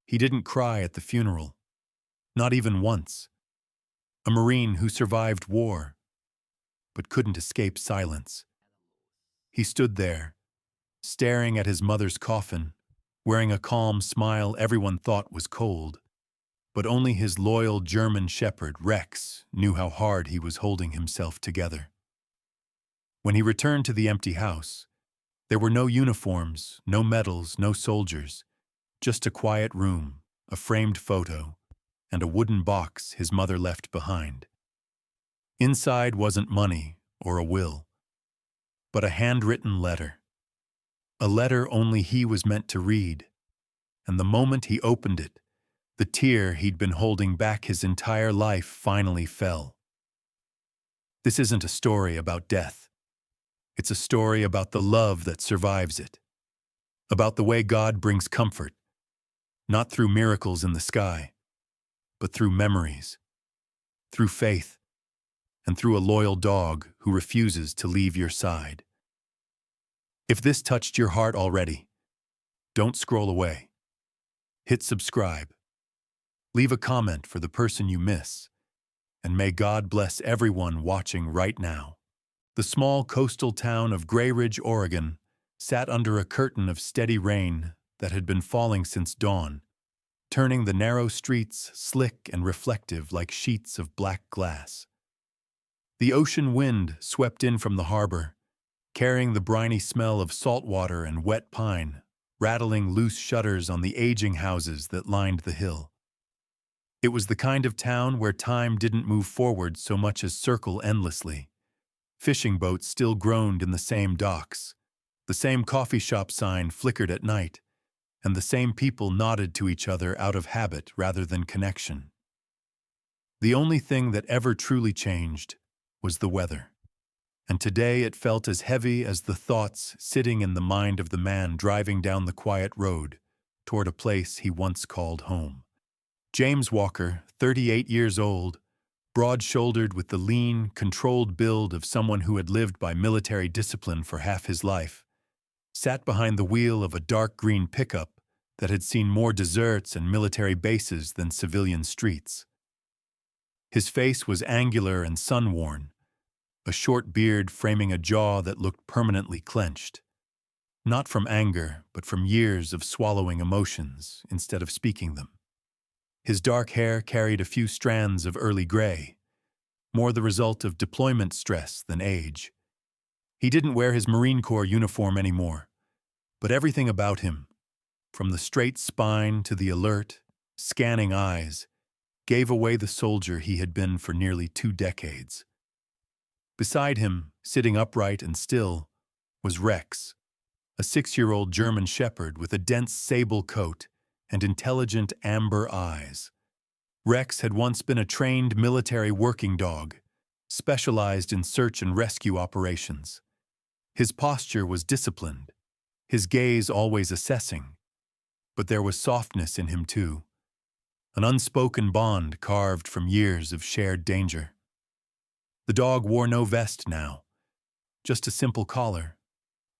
He didn't cry at the funeral, not even once. A Marine who survived war, but couldn't escape silence. He stood there, staring at his mother's coffin, wearing a calm smile everyone thought was cold. But only his loyal German shepherd, Rex, knew how hard he was holding himself together. When he returned to the empty house, there were no uniforms, no medals, no soldiers, just a quiet room, a framed photo, and a wooden box his mother left behind. Inside wasn't money or a will, but a handwritten letter. A letter only he was meant to read, and the moment he opened it, the tear he'd been holding back his entire life finally fell. This isn't a story about death. It's a story about the love that survives it, about the way God brings comfort, not through miracles in the sky, but through memories, through faith, and through a loyal dog who refuses to leave your side. If this touched your heart already, don't scroll away. Hit subscribe. Leave a comment for the person you miss, and may God bless everyone watching right now. The small coastal town of Grey Ridge, Oregon, sat under a curtain of steady rain that had been falling since dawn, turning the narrow streets slick and reflective like sheets of black glass. The ocean wind swept in from the harbor, carrying the briny smell of salt water and wet pine, rattling loose shutters on the aging houses that lined the hill. It was the kind of town where time didn't move forward so much as circle endlessly. Fishing boats still groaned in the same docks, the same coffee shop sign flickered at night, and the same people nodded to each other out of habit rather than connection. The only thing that ever truly changed was the weather, and today it felt as heavy as the thoughts sitting in the mind of the man driving down the quiet road toward a place he once called home. James Walker, 38 years old, broad-shouldered with the lean, controlled build of someone who had lived by military discipline for half his life, sat behind the wheel of a dark green pickup that had seen more deserts and military bases than civilian streets. His face was angular and sun-worn, a short beard framing a jaw that looked permanently clenched, not from anger, but from years of swallowing emotions instead of speaking them. His dark hair carried a few strands of early gray, more the result of deployment stress than age. He didn't wear his Marine Corps uniform anymore, but everything about him, from the straight spine to the alert, scanning eyes, gave away the soldier he had been for nearly 2 decades. Beside him, sitting upright and still, was Rex, a 6-year-old German shepherd with a dense sable coat and intelligent amber eyes. Rex had once been a trained military working dog, specialized in search and rescue operations. His posture was disciplined, his gaze always assessing, but there was softness in him too, an unspoken bond carved from years of shared danger. The dog wore no vest now, just a simple collar,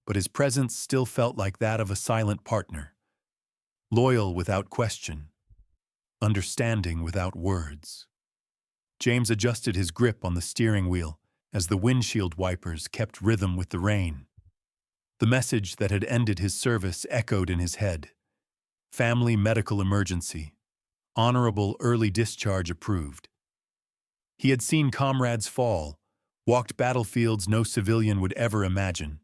but his presence still felt like that of a silent partner, loyal without question, understanding without words. James adjusted his grip on the steering wheel as the windshield wipers kept rhythm with the rain. The message that had ended his service echoed in his head. Family medical emergency. Honorable early discharge approved. He had seen comrades fall, walked battlefields no civilian would ever imagine,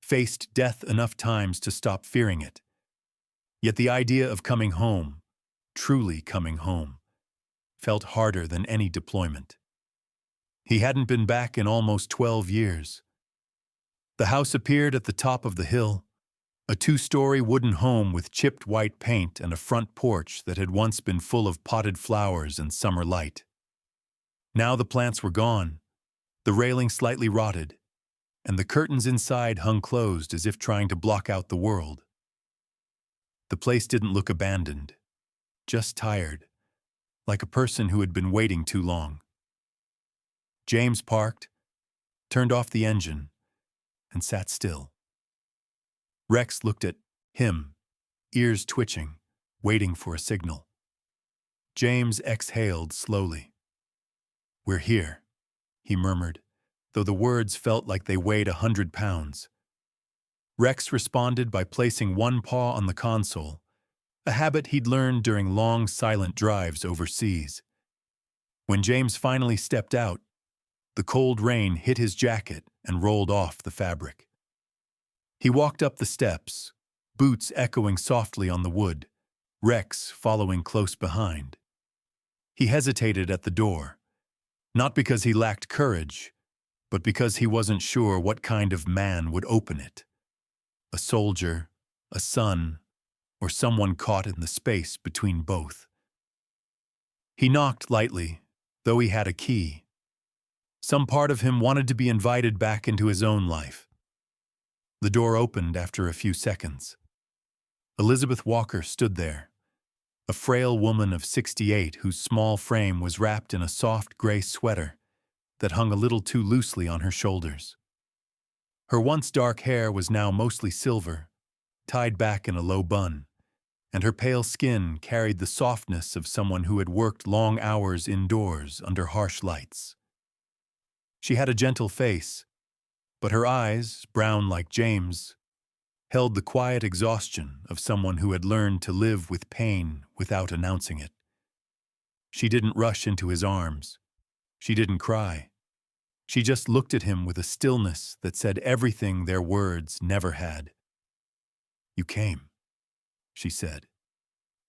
faced death enough times to stop fearing it. Yet the idea of coming home, truly coming home, felt harder than any deployment. He hadn't been back in almost 12 years. The house appeared at the top of the hill, a 2-story wooden home with chipped white paint and a front porch that had once been full of potted flowers and summer light. Now the plants were gone, the railing slightly rotted, and the curtains inside hung closed as if trying to block out the world. The place didn't look abandoned, just tired, like a person who had been waiting too long. James parked, turned off the engine, and sat still. Rex looked at him, ears twitching, waiting for a signal. James exhaled slowly. "We're here," he murmured, though the words felt like they weighed 100 pounds. Rex responded by placing one paw on the console, a habit he'd learned during long, silent drives overseas. When James finally stepped out, the cold rain hit his jacket and rolled off the fabric. He walked up the steps, boots echoing softly on the wood, Rex following close behind. He hesitated at the door, not because he lacked courage, but because he wasn't sure what kind of man would open it. A soldier, a son, or someone caught in the space between both. He knocked lightly, though he had a key. Some part of him wanted to be invited back into his own life. The door opened after a few seconds. Elizabeth Walker stood there, a frail woman of 68 whose small frame was wrapped in a soft gray sweater that hung a little too loosely on her shoulders. Her once dark hair was now mostly silver, tied back in a low bun, and her pale skin carried the softness of someone who had worked long hours indoors under harsh lights. She had a gentle face, but her eyes, brown like James, held the quiet exhaustion of someone who had learned to live with pain without announcing it. She didn't rush into his arms. She didn't cry. She just looked at him with a stillness that said everything their words never had. "You came," she said,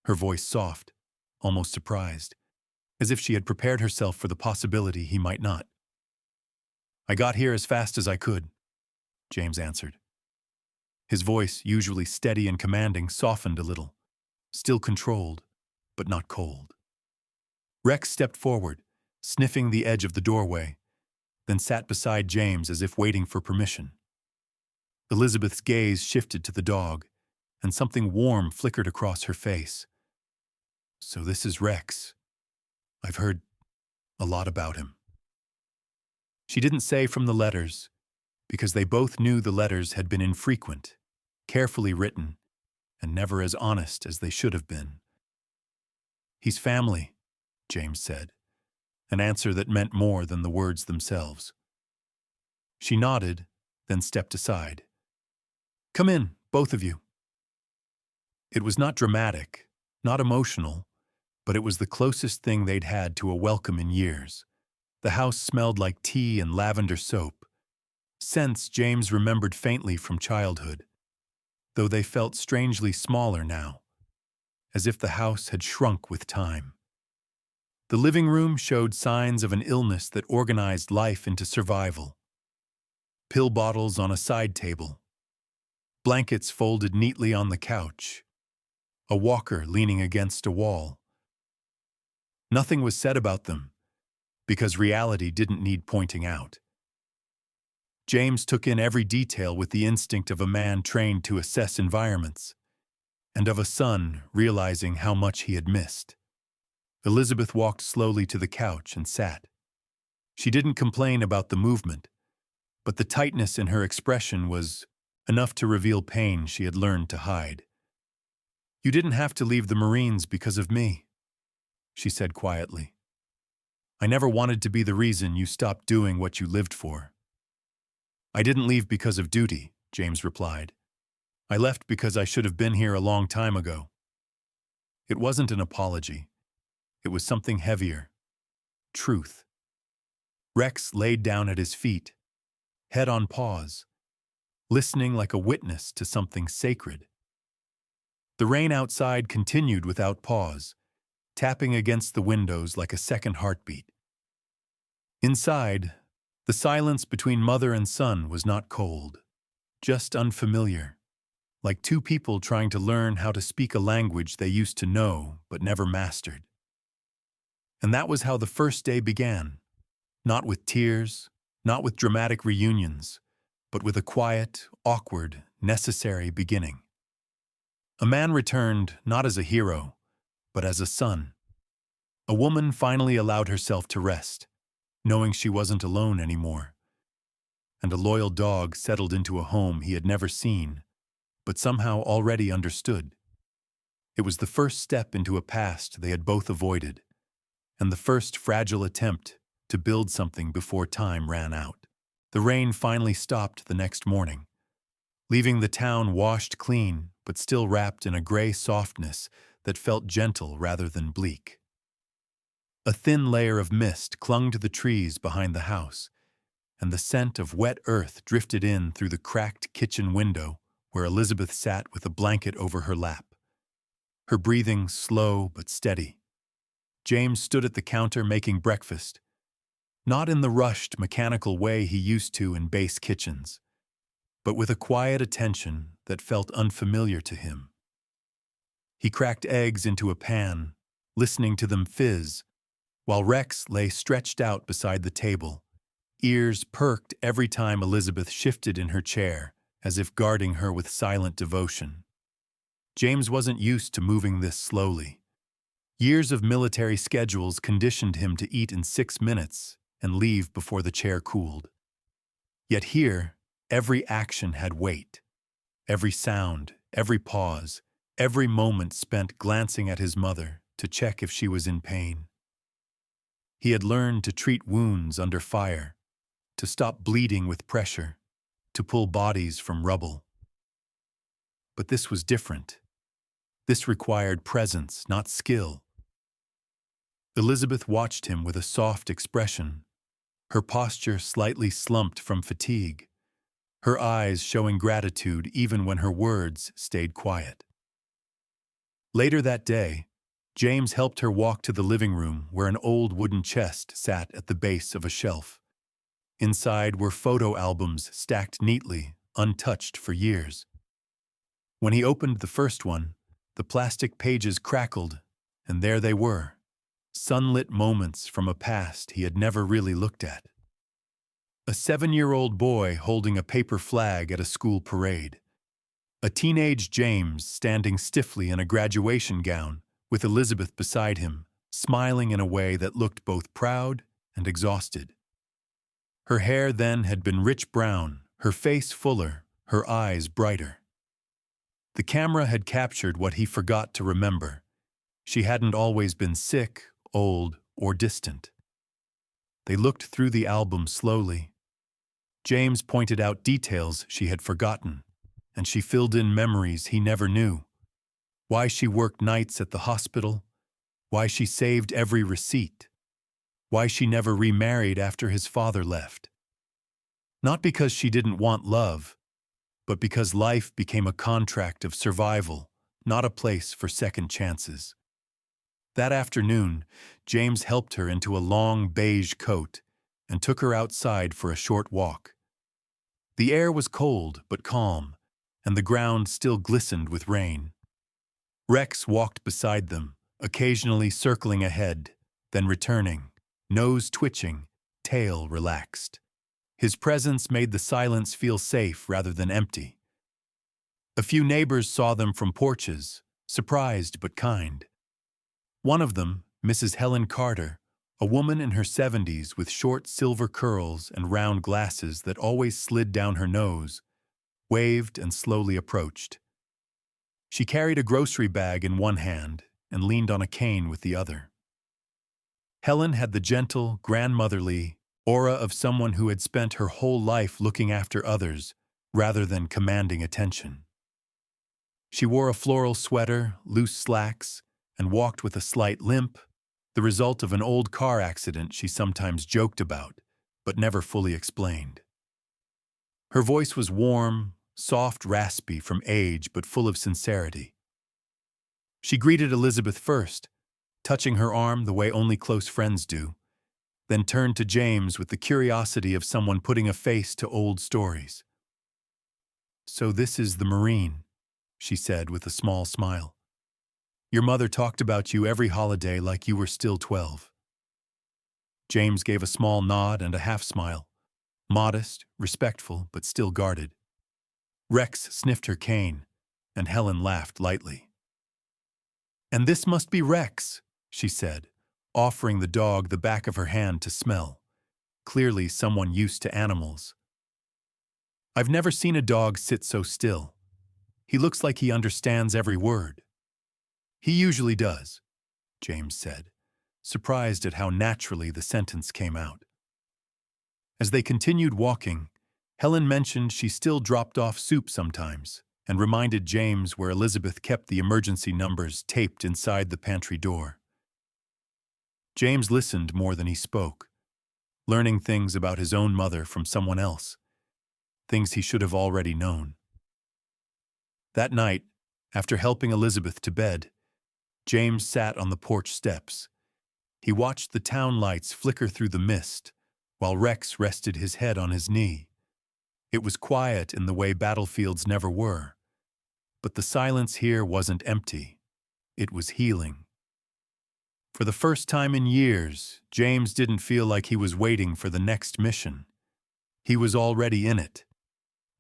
her voice soft, almost surprised, as if she had prepared herself for the possibility he might not. "I got here as fast as I could," James answered. His voice, usually steady and commanding, softened a little, still controlled, but not cold. Rex stepped forward, sniffing the edge of the doorway, then sat beside James as if waiting for permission. Elizabeth's gaze shifted to the dog, and something warm flickered across her face. "So this is Rex. I've heard a lot about him." She didn't say from the letters, because they both knew the letters had been infrequent, carefully written, and never as honest as they should have been. "He's family," James said, an answer that meant more than the words themselves. She nodded, then stepped aside. "Come in, both of you." It was not dramatic, not emotional, but it was the closest thing they'd had to a welcome in years. The house smelled like tea and lavender soap, scents James remembered faintly from childhood, though they felt strangely smaller now, as if the house had shrunk with time. The living room showed signs of an illness that organized life into survival. Pill bottles on a side table, blankets folded neatly on the couch, a walker leaning against a wall. Nothing was said about them, because reality didn't need pointing out. James took in every detail with the instinct of a man trained to assess environments, and of a son realizing how much he had missed. Elizabeth walked slowly to the couch and sat. She didn't complain about the movement, but the tightness in her expression was enough to reveal pain she had learned to hide. "You didn't have to leave the Marines because of me," she said quietly. "I never wanted to be the reason you stopped doing what you lived for." "I didn't leave because of duty," James replied. "I left because I should have been here a long time ago." It wasn't an apology. It was something heavier. Truth. Rex laid down at his feet, head on paws, listening like a witness to something sacred. The rain outside continued without pause, tapping against the windows like a second heartbeat. Inside, the silence between mother and son was not cold, just unfamiliar, like two people trying to learn how to speak a language they used to know but never mastered. And that was how the first day began, not with tears, not with dramatic reunions, but with a quiet, awkward, necessary beginning. A man returned not as a hero, but as a son. A woman finally allowed herself to rest, knowing she wasn't alone anymore. And a loyal dog settled into a home he had never seen, but somehow already understood. It was the first step into a past they had both avoided, and the first fragile attempt to build something before time ran out. The rain finally stopped the next morning, leaving the town washed clean but still wrapped in a gray softness that felt gentle rather than bleak. A thin layer of mist clung to the trees behind the house, and the scent of wet earth drifted in through the cracked kitchen window where Elizabeth sat with a blanket over her lap, her breathing slow but steady. James stood at the counter making breakfast, not in the rushed, mechanical way he used to in base kitchens, but with a quiet attention that felt unfamiliar to him. He cracked eggs into a pan, listening to them fizz, while Rex lay stretched out beside the table, ears perked every time Elizabeth shifted in her chair, as if guarding her with silent devotion. James wasn't used to moving this slowly. Years of military schedules conditioned him to eat in 6 minutes and leave before the chair cooled. Yet here, every action had weight. Every sound, every pause, every moment spent glancing at his mother to check if she was in pain. He had learned to treat wounds under fire, to stop bleeding with pressure, to pull bodies from rubble. But this was different. This required presence, not skill. Elizabeth watched him with a soft expression, her posture slightly slumped from fatigue, her eyes showing gratitude even when her words stayed quiet. Later that day, James helped her walk to the living room where an old wooden chest sat at the base of a shelf. Inside were photo albums stacked neatly, untouched for years. When he opened the first one, the plastic pages crackled, and there they were, sunlit moments from a past he had never really looked at. A 7-year-old boy holding a paper flag at a school parade. A teenage James standing stiffly in a graduation gown, with Elizabeth beside him, smiling in a way that looked both proud and exhausted. Her hair then had been rich brown, her face fuller, her eyes brighter. The camera had captured what he forgot to remember. She hadn't always been sick, old, or distant. They looked through the album slowly. James pointed out details she had forgotten, and she filled in memories he never knew. Why she worked nights at the hospital, why she saved every receipt, why she never remarried after his father left. Not because she didn't want love, but because life became a contract of survival, not a place for second chances. That afternoon, James helped her into a long beige coat and took her outside for a short walk. The air was cold but calm, and the ground still glistened with rain. Rex walked beside them, occasionally circling ahead, then returning, nose twitching, tail relaxed. His presence made the silence feel safe rather than empty. A few neighbors saw them from porches, surprised but kind. One of them, Mrs. Helen Carter, a woman in her 70s with short silver curls and round glasses that always slid down her nose, waved and slowly approached. She carried a grocery bag in one hand and leaned on a cane with the other. Helen had the gentle, grandmotherly aura of someone who had spent her whole life looking after others rather than commanding attention. She wore a floral sweater, loose slacks, and walked with a slight limp, the result of an old car accident she sometimes joked about, but never fully explained. Her voice was warm, soft, raspy from age, but full of sincerity. She greeted Elizabeth first, touching her arm the way only close friends do, then turned to James with the curiosity of someone putting a face to old stories. "So this is the Marine," she said with a small smile. "Your mother talked about you every holiday like you were still 12. James gave a small nod and a half-smile, modest, respectful, but still guarded. Rex sniffed her cane, and Helen laughed lightly. "And this must be Rex," she said, offering the dog the back of her hand to smell, clearly someone used to animals. "I've never seen a dog sit so still. He looks like he understands every word." He usually does, James said, surprised at how naturally the sentence came out. As they continued walking, Helen mentioned she still dropped off soup sometimes and reminded James where Elizabeth kept the emergency numbers taped inside the pantry door. James listened more than he spoke, learning things about his own mother from someone else, things he should have already known. That night, after helping Elizabeth to bed, James sat on the porch steps. He watched the town lights flicker through the mist, while Rex rested his head on his knee. It was quiet in the way battlefields never were, but the silence here wasn't empty. It was healing. For the first time in years, James didn't feel like he was waiting for the next mission. He was already in it.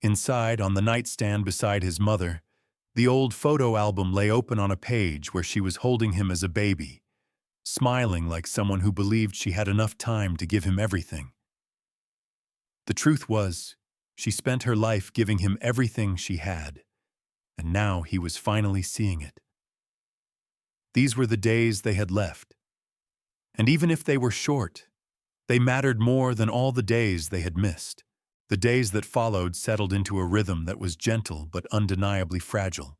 Inside, on the nightstand beside his mother, the old photo album lay open on a page where she was holding him as a baby, smiling like someone who believed she had enough time to give him everything. The truth was, she spent her life giving him everything she had, and now he was finally seeing it. These were the days they had left. And even if they were short, they mattered more than all the days they had missed. The days that followed settled into a rhythm that was gentle but undeniably fragile,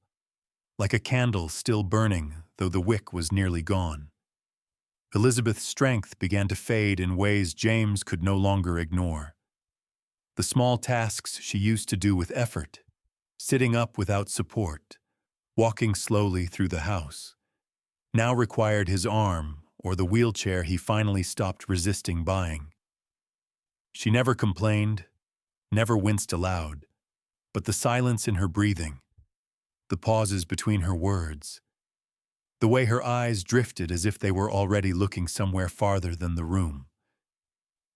like a candle still burning though the wick was nearly gone. Elizabeth's strength began to fade in ways James could no longer ignore. The small tasks she used to do with effort, sitting up without support, walking slowly through the house, now required his arm or the wheelchair he finally stopped resisting buying. She never complained, never winced aloud, but the silence in her breathing, the pauses between her words, the way her eyes drifted as if they were already looking somewhere farther than the room,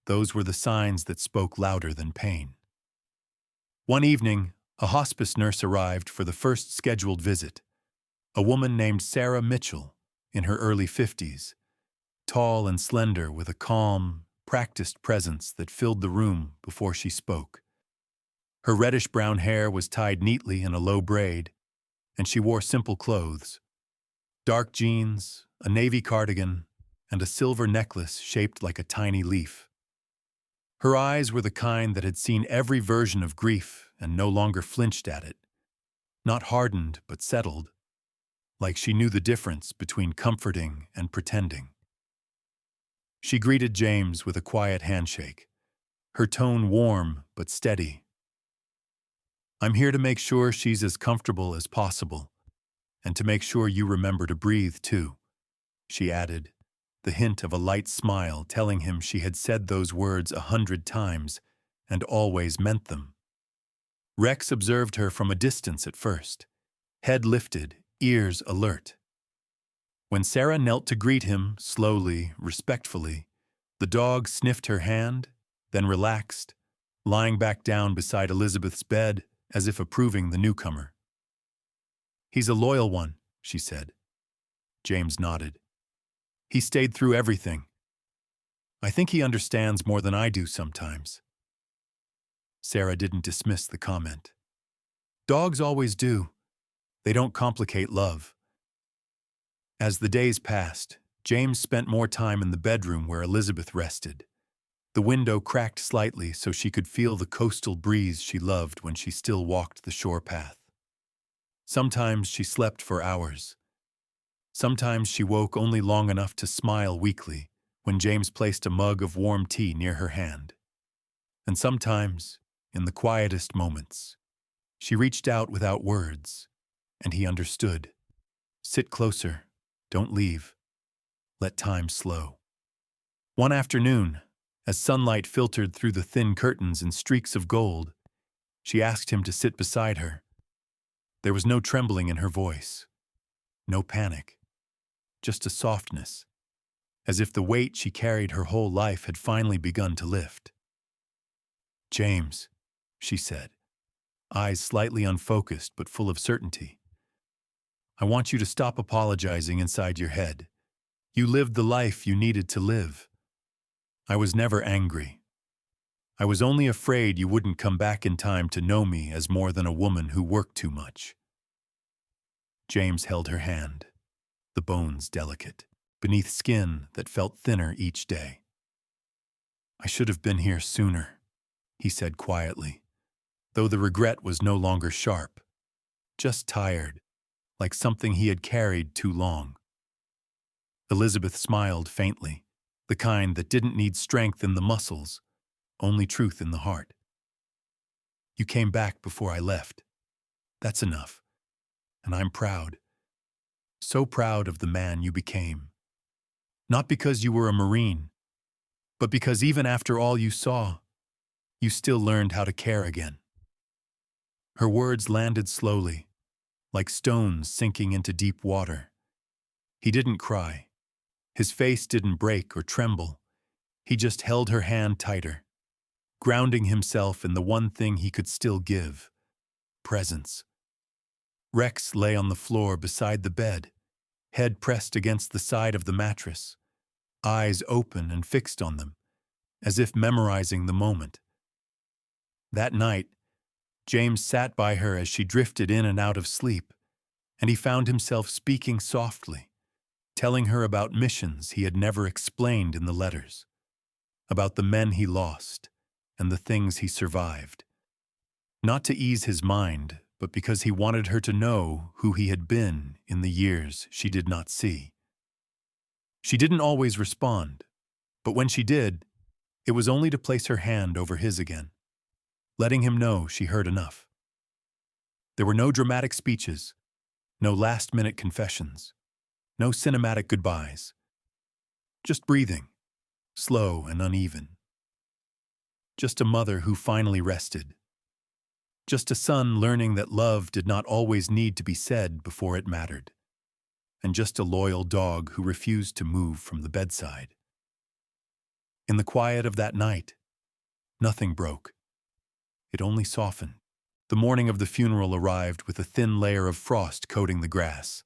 those were the signs that spoke louder than pain. One evening, a hospice nurse arrived for the first scheduled visit, a woman named Sarah Mitchell, in her early 50s, tall and slender with a calm, practiced presence that filled the room before she spoke. Her reddish-brown hair was tied neatly in a low braid, and she wore simple clothes: dark jeans, a navy cardigan, and a silver necklace shaped like a tiny leaf. Her eyes were the kind that had seen every version of grief and no longer flinched at it, not hardened but settled, like she knew the difference between comforting and pretending. She greeted James with a quiet handshake, her tone warm but steady. "I'm here to make sure she's as comfortable as possible, and to make sure you remember to breathe, too," she added, the hint of a light smile telling him she had said those words 100 times and always meant them. Rex observed her from a distance at first, head lifted, ears alert. When Sarah knelt to greet him, slowly, respectfully, the dog sniffed her hand, then relaxed, lying back down beside Elizabeth's bed as if approving the newcomer. "He's a loyal one," she said. James nodded. "He stayed through everything. I think he understands more than I do sometimes." Sarah didn't dismiss the comment. "Dogs always do. They don't complicate love." As the days passed, James spent more time in the bedroom where Elizabeth rested. The window cracked slightly so she could feel the coastal breeze she loved when she still walked the shore path. Sometimes she slept for hours. Sometimes she woke only long enough to smile weakly when James placed a mug of warm tea near her hand. And sometimes, in the quietest moments, she reached out without words, and he understood. "Sit closer. Don't leave. Let time slow." One afternoon, as sunlight filtered through the thin curtains in streaks of gold, she asked him to sit beside her. There was no trembling in her voice, no panic, just a softness, as if the weight she carried her whole life had finally begun to lift. "James," she said, eyes slightly unfocused but full of certainty, "I want you to stop apologizing inside your head. You lived the life you needed to live. I was never angry. I was only afraid you wouldn't come back in time to know me as more than a woman who worked too much." James held her hand. the bones delicate, beneath skin that felt thinner each day. "I should have been here sooner," he said quietly, though the regret was no longer sharp, just tired, like something he had carried too long. Elizabeth smiled faintly, the kind that didn't need strength in the muscles, only truth in the heart. "You came back before I left. That's enough. And I'm proud. So proud of the man you became. Not because you were a Marine, but because even after all you saw, you still learned how to care again." Her words landed slowly, like stones sinking into deep water. He didn't cry. His face didn't break or tremble. He just held her hand tighter, grounding himself in the one thing he could still give: presence. Rex lay on the floor beside the bed, head pressed against the side of the mattress, eyes open and fixed on them, as if memorizing the moment. That night, James sat by her as she drifted in and out of sleep, and he found himself speaking softly, telling her about missions he had never explained in the letters, about the men he lost and the things he survived. Not to ease his mind, but because he wanted her to know who he had been in the years she did not see. She didn't always respond, but when she did, it was only to place her hand over his again, letting him know she heard enough. There were no dramatic speeches, no last-minute confessions, no cinematic goodbyes. Just breathing, slow and uneven. Just a mother who finally rested. Just a son learning that love did not always need to be said before it mattered. And just a loyal dog who refused to move from the bedside. In the quiet of that night, nothing broke. It only softened. The morning of the funeral arrived with a thin layer of frost coating the grass,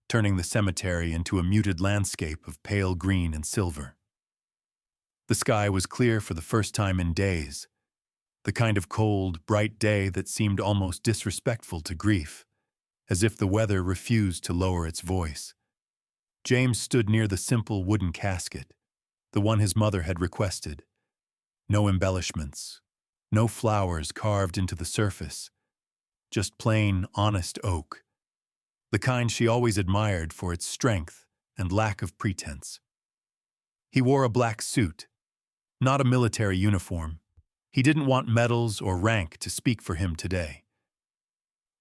turning the cemetery into a muted landscape of pale green and silver. The sky was clear for the first time in days, the kind of cold, bright day that seemed almost disrespectful to grief, as if the weather refused to lower its voice. James stood near the simple wooden casket, the one his mother had requested. No embellishments, no flowers carved into the surface, just plain, honest oak, the kind she always admired for its strength and lack of pretense. He wore a black suit, not a military uniform. He didn't want medals or rank to speak for him today.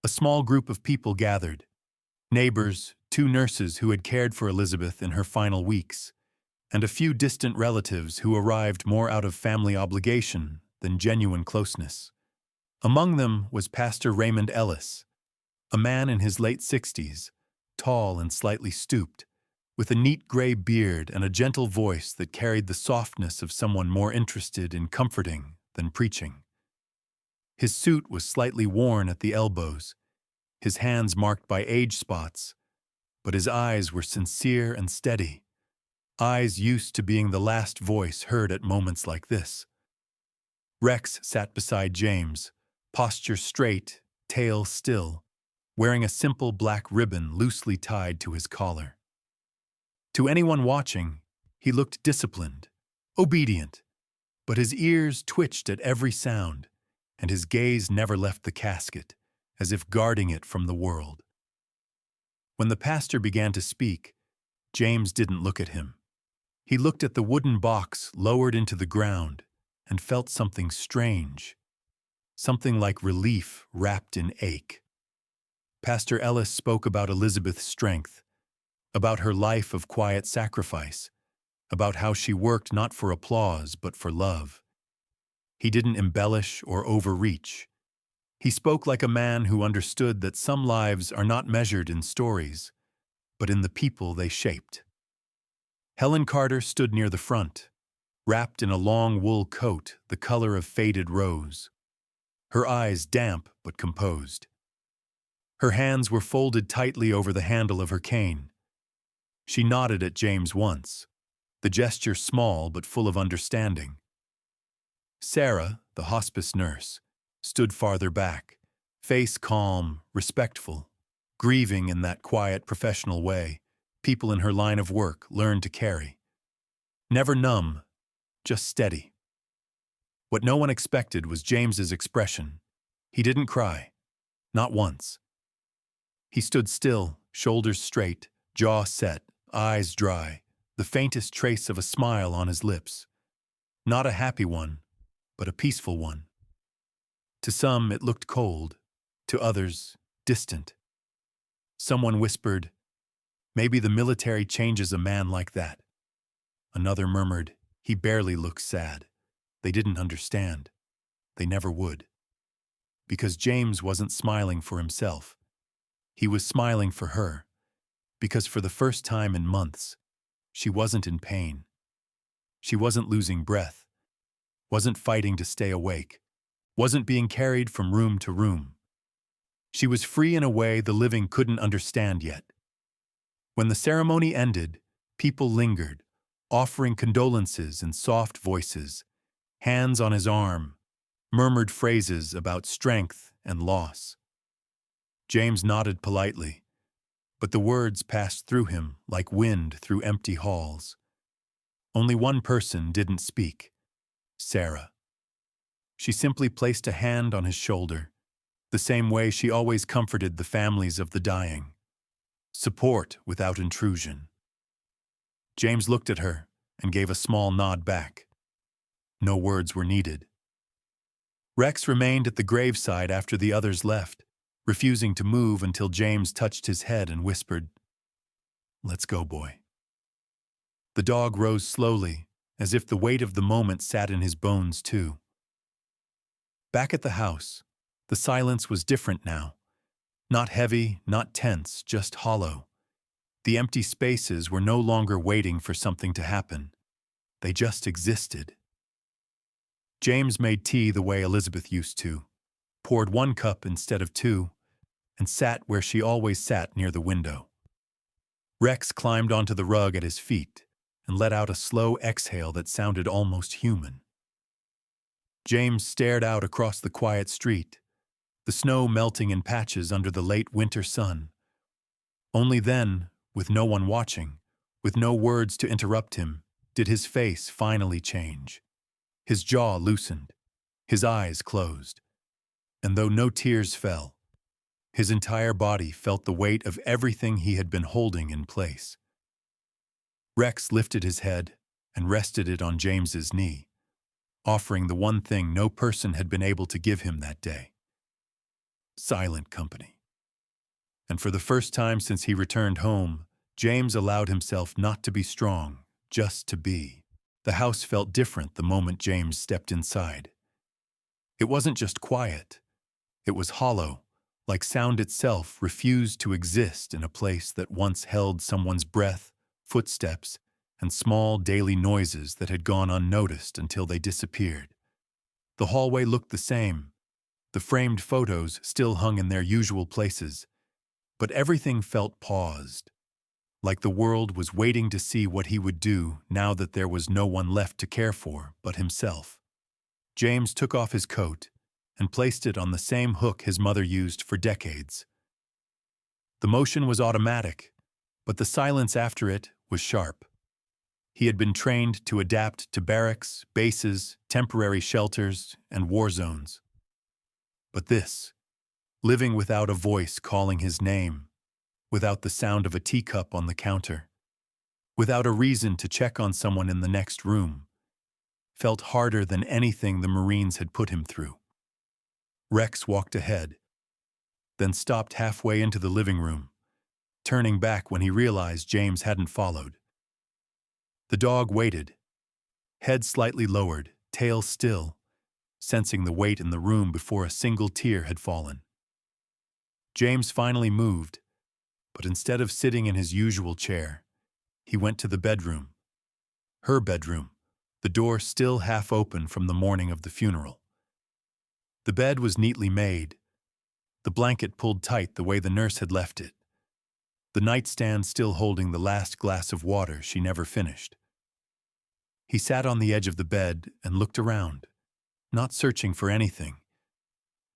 A small group of people gathered, neighbors, 2 nurses who had cared for Elizabeth in her final weeks, and a few distant relatives who arrived more out of family obligation than genuine closeness. Among them was Pastor Raymond Ellis, a man in his late 60s, tall and slightly stooped, with a neat gray beard and a gentle voice that carried the softness of someone more interested in comforting than preaching. His suit was slightly worn at the elbows, his hands marked by age spots, but his eyes were sincere and steady, eyes used to being the last voice heard at moments like this. Rex sat beside James, posture straight, tail still, wearing a simple black ribbon loosely tied to his collar. To anyone watching, he looked disciplined, obedient, but his ears twitched at every sound, and his gaze never left the casket, as if guarding it from the world. When the pastor began to speak, James didn't look at him. He looked at the wooden box lowered into the ground and felt something strange, something like relief wrapped in ache. Pastor Ellis spoke about Elizabeth's strength, about her life of quiet sacrifice, about how she worked not for applause but for love. He didn't embellish or overreach. He spoke like a man who understood that some lives are not measured in stories, but in the people they shaped. Helen Carter stood near the front, wrapped in a long wool coat the color of faded rose, her eyes damp but composed. Her hands were folded tightly over the handle of her cane. She nodded at James once, the gesture small but full of understanding. Sarah, the hospice nurse, stood farther back, face calm, respectful, grieving in that quiet professional way, people in her line of work learned to carry. Never numb, just steady. What no one expected was James's expression. He didn't cry. Not once. He stood still, shoulders straight, jaw set, eyes dry, the faintest trace of a smile on his lips. Not a happy one, but a peaceful one. To some, it looked cold. To others, distant. Someone whispered, "Maybe the military changes a man like that." Another murmured, "He barely looks sad." They didn't understand. They never would. Because James wasn't smiling for himself. He was smiling for her. Because for the first time in months, she wasn't in pain. She wasn't losing breath. Wasn't fighting to stay awake. Wasn't being carried from room to room. She was free in a way the living couldn't understand yet. When the ceremony ended, people lingered, offering condolences in soft voices, hands on his arm, murmured phrases about strength and loss. James nodded politely, but the words passed through him like wind through empty halls. Only one person didn't speak, Sarah. She simply placed a hand on his shoulder, the same way she always comforted the families of the dying. Support without intrusion. James looked at her and gave a small nod back. No words were needed. Rex remained at the graveside after the others left, refusing to move until James touched his head and whispered, "Let's go, boy." The dog rose slowly, as if the weight of the moment sat in his bones too. Back at the house, the silence was different now. Not heavy, not tense, just hollow. The empty spaces were no longer waiting for something to happen. They just existed. James made tea the way Elizabeth used to, poured 1 cup instead of 2, and sat where she always sat near the window. Rex climbed onto the rug at his feet and let out a slow exhale that sounded almost human. James stared out across the quiet street, the snow melting in patches under the late winter sun. Only then, with no one watching, with no words to interrupt him, did his face finally change. His jaw loosened, his eyes closed, and though no tears fell, his entire body felt the weight of everything he had been holding in place. Rex lifted his head and rested it on James's knee, offering the one thing no person had been able to give him that day: silent company. And for the first time since he returned home, James allowed himself not to be strong, just to be. The house felt different the moment James stepped inside. It wasn't just quiet. It was hollow, like sound itself refused to exist in a place that once held someone's breath, footsteps, and small daily noises that had gone unnoticed until they disappeared. The hallway looked the same. The framed photos still hung in their usual places, but everything felt paused, like the world was waiting to see what he would do now that there was no one left to care for but himself. James took off his coat and placed it on the same hook his mother used for decades. The motion was automatic, but the silence after it was sharp. He had been trained to adapt to barracks, bases, temporary shelters, and war zones. But this, living without a voice calling his name, without the sound of a teacup on the counter, without a reason to check on someone in the next room, felt harder than anything the Marines had put him through. Rex walked ahead, then stopped halfway into the living room, turning back when he realized James hadn't followed. The dog waited, head slightly lowered, tail still, sensing the weight in the room before a single tear had fallen. James finally moved, but instead of sitting in his usual chair, he went to the bedroom. Her bedroom, the door still half open from the morning of the funeral. The bed was neatly made, the blanket pulled tight the way the nurse had left it, the nightstand still holding the last glass of water she never finished. He sat on the edge of the bed and looked around, not searching for anything,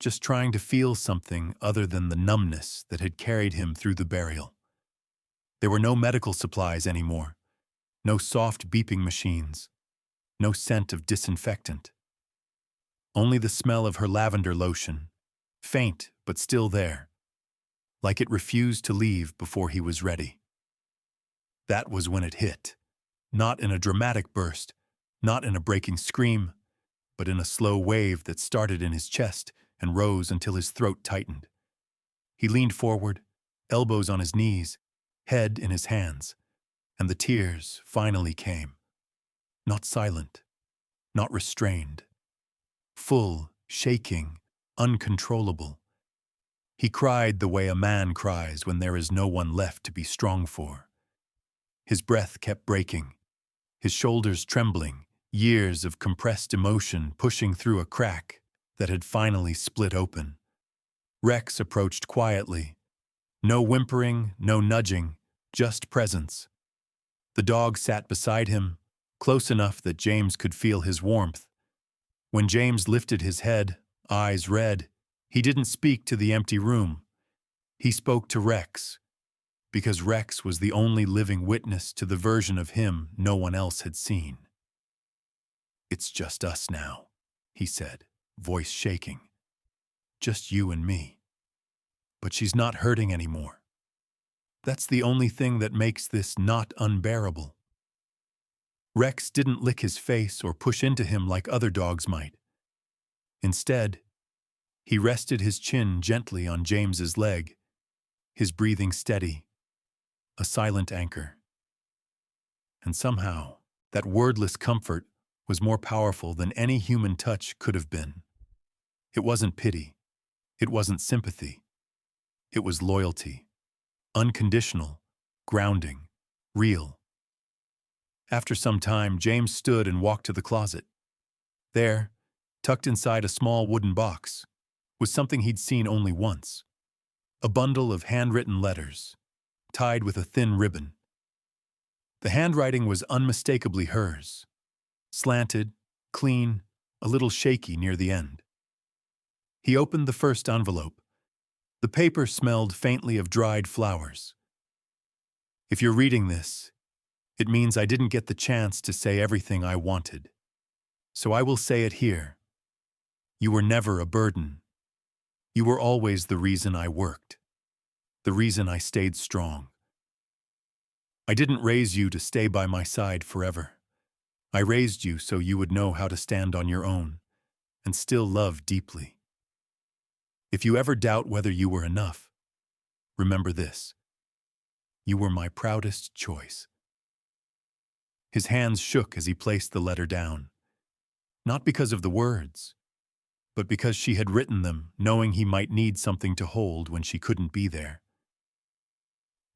just trying to feel something other than the numbness that had carried him through the burial. There were no medical supplies anymore, no soft beeping machines, no scent of disinfectant. Only the smell of her lavender lotion, faint but still there, like it refused to leave before he was ready. That was when it hit, not in a dramatic burst, not in a breaking scream, but in a slow wave that started in his chest and rose until his throat tightened. He leaned forward, elbows on his knees, head in his hands, and the tears finally came. Not silent, not restrained. Full, shaking, uncontrollable. He cried the way a man cries when there is no one left to be strong for. His breath kept breaking, his shoulders trembling, years of compressed emotion pushing through a crack that had finally split open. Rex approached quietly. No whimpering, no nudging, just presence. The dog sat beside him, close enough that James could feel his warmth. When James lifted his head, eyes red, he didn't speak to the empty room. He spoke to Rex, because Rex was the only living witness to the version of him no one else had seen. "It's just us now," he said, voice shaking. "Just you and me. But she's not hurting anymore. That's the only thing that makes this not unbearable." Rex didn't lick his face or push into him like other dogs might. Instead, he rested his chin gently on James's leg, his breathing steady, a silent anchor. And somehow, that wordless comfort was more powerful than any human touch could have been. It wasn't pity. It wasn't sympathy. It was loyalty. Unconditional, grounding, real. After some time, James stood and walked to the closet. There, tucked inside a small wooden box, was something he'd seen only once. A bundle of handwritten letters, tied with a thin ribbon. The handwriting was unmistakably hers, slanted, clean, a little shaky near the end. He opened the first envelope. The paper smelled faintly of dried flowers. "If you're reading this, it means I didn't get the chance to say everything I wanted. So I will say it here. You were never a burden. You were always the reason I worked, the reason I stayed strong. I didn't raise you to stay by my side forever. I raised you so you would know how to stand on your own and still love deeply. If you ever doubt whether you were enough, remember this. You were my proudest choice." His hands shook as he placed the letter down, not because of the words, but because she had written them knowing he might need something to hold when she couldn't be there.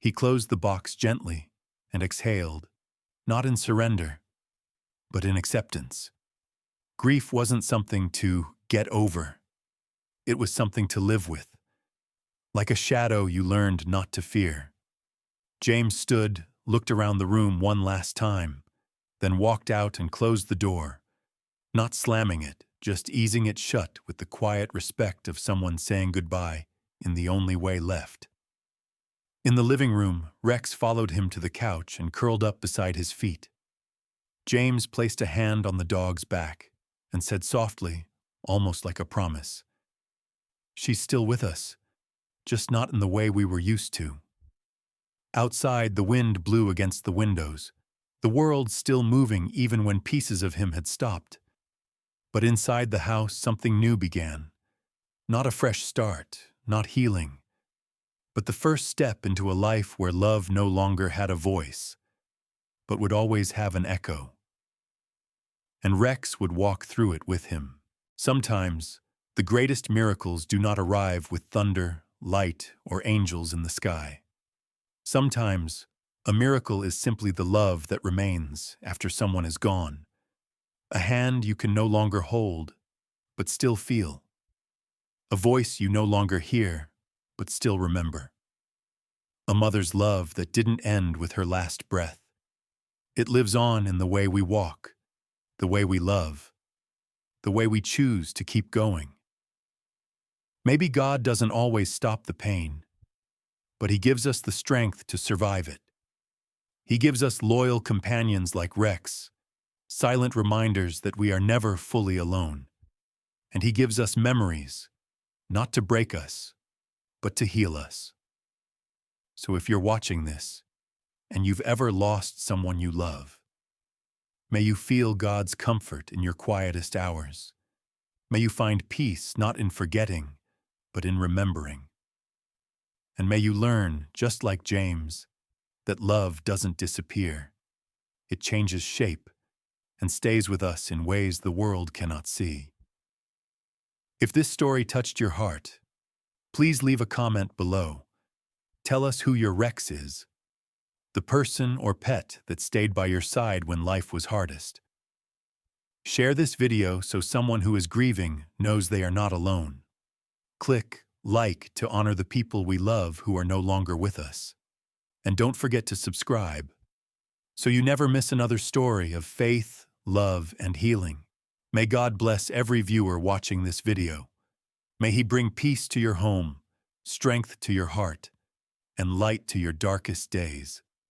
He closed the box gently and exhaled, not in surrender, but in acceptance. Grief wasn't something to get over. It was something to live with, like a shadow you learned not to fear. James stood, looked around the room one last time, then walked out and closed the door, not slamming it, just easing it shut with the quiet respect of someone saying goodbye in the only way left. In the living room, Rex followed him to the couch and curled up beside his feet. James placed a hand on the dog's back and said softly, almost like a promise, "She's still with us, just not in the way we were used to." Outside, the wind blew against the windows, the world still moving even when pieces of him had stopped. But inside the house, something new began. Not a fresh start, not healing, but the first step into a life where love no longer had a voice, but would always have an echo. And Rex would walk through it with him. Sometimes, the greatest miracles do not arrive with thunder, light, or angels in the sky. Sometimes, a miracle is simply the love that remains after someone is gone. A hand you can no longer hold, but still feel. A voice you no longer hear, but still remember. A mother's love that didn't end with her last breath. It lives on in the way we walk, the way we love, the way we choose to keep going. Maybe God doesn't always stop the pain, but He gives us the strength to survive it. He gives us loyal companions like Rex, silent reminders that we are never fully alone. And he gives us memories, not to break us, but to heal us. So if you're watching this, and you've ever lost someone you love, may you feel God's comfort in your quietest hours. May you find peace not in forgetting, but in remembering. And may you learn, just like James, that love doesn't disappear. It changes shape and stays with us in ways the world cannot see. If this story touched your heart, please leave a comment below. Tell us who your Rex is, the person or pet that stayed by your side when life was hardest. Share this video so someone who is grieving knows they are not alone. Click like to honor the people we love who are no longer with us. And don't forget to subscribe so you never miss another story of faith, love, and healing. May God bless every viewer watching this video. May He bring peace to your home, strength to your heart, and light to your darkest days.